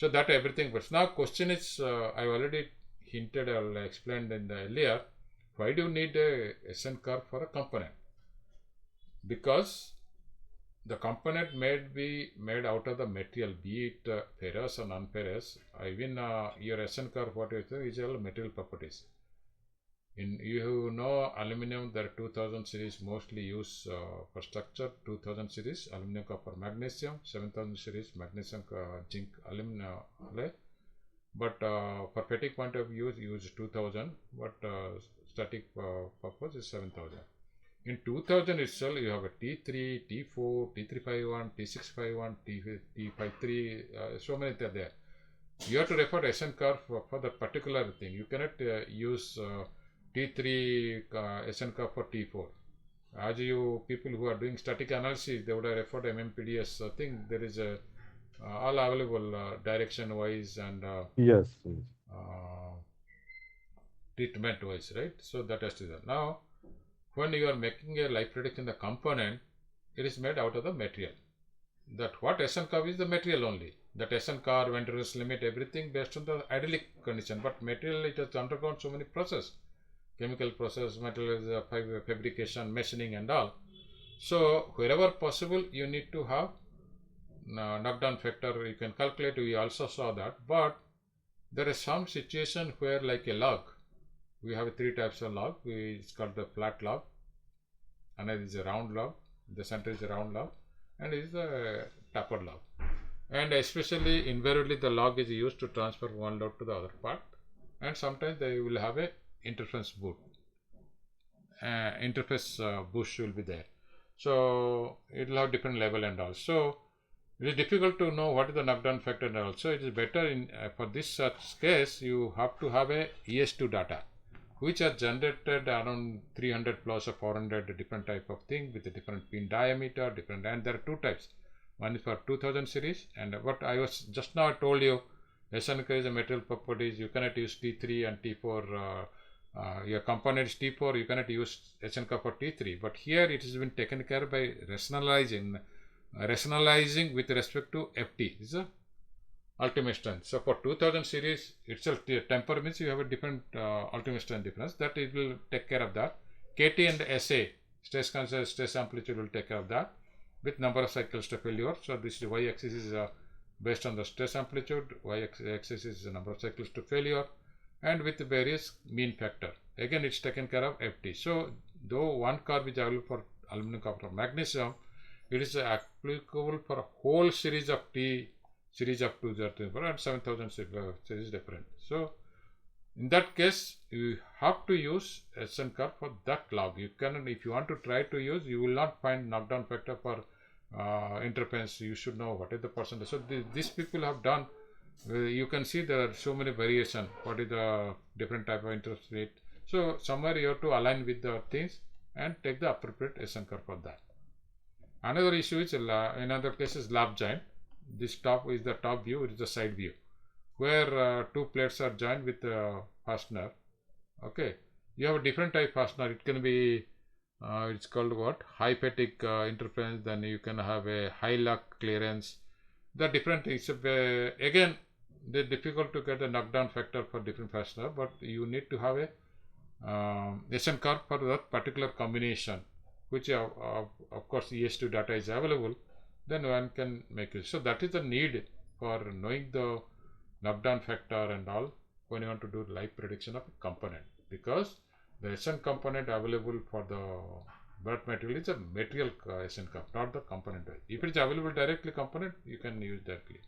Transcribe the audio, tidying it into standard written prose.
So that everything. But now question is, I already hinted or explained in the earlier. Why do you need a SN curve for a component? Because the component may be made out of the material, be it ferrous or non-ferrous. Even your SN curve, what is all material properties. You know aluminum, there are 2000 series mostly used for structure, 2000 series aluminum, copper, magnesium, 7000 series magnesium, zinc, aluminum alloy. But for fatigue point of view, use 2000, but static purpose is 7000. In 2000 itself, you have a T3, T4, T351, T651, T53, so many are there. You have to refer to SN curve for the particular thing. You cannot use T3 SN curve for T4. As you people who are doing static analysis, they would have referred MMPDS thing. There is a all available direction wise and Yes, yes. uh, treatment wise, right? So that has to be done. Now, when you are making a life prediction, the component, it is made out of the material. That what SN curve is the material only. That SN curve, endurance limit, everything based on the idyllic condition. But material, it has undergone so many process, chemical process, material fabrication, machining, and all. So wherever possible, you need to have knockdown factor. You can calculate. We also saw that, but there is some situation where, like a log, we have three types of log. It's called the flat log, another is a round log, the center is a round log, and is the tapered log. And especially invariably the log is used to transfer one load to the other part, and sometimes they will have a interface boot. Interface bush will be there. So it will have different level and all. So it is difficult to know what is the knockdown factor and also it is better in for this such case you have to have a ES2 data which are generated around 300 plus or 400 different type of thing with a different pin diameter, different, and there are two types. One is for 2000 series, and what I was just now told you, SNK is a material properties. You cannot use T3 and T4. Your component is T4. You cannot use SNK for T3. But here it has been taken care by rationalizing with respect to FT. This is a ultimate strength. So for 2000 series itself, temper means you have a different ultimate strength difference that it will take care of that. KT and SA, stress constant, stress amplitude will take care of that with number of cycles to failure. So this y-axis is based on the stress amplitude, y-axis is the number of cycles to failure, and with various mean factor. Again, it's taken care of FT. So though one curve is available for aluminum, copper, magnesium, it is applicable for a whole series of T series of 2000 and 7000 series different. So in that case, you have to use SN curve for that log. You can, if you want to try to use, you will not find knockdown factor for interference. You should know what is the percentage. So these people have done. You can see there are so many variation. What is the different type of interest rate? So somewhere you have to align with the things and take the appropriate SN curve for that. Another issue is in other cases lap joint. This top is the top view, it is the side view, where two plates are joined with fastener. Okay, you have a different type fastener. It can be, it's called what? High fatigue interference. Then you can have a high lock clearance. The different things. Again, they're difficult to get the knockdown factor for different fastener, but you need to have a SN curve for that particular combination, which of course ES2 data is available. Then one can make it. So that is the need for knowing the knockdown factor and all when you want to do life prediction of a component, because the SN component available for the birth material is a material SN curve, not the component. If it is available directly component, you can use directly.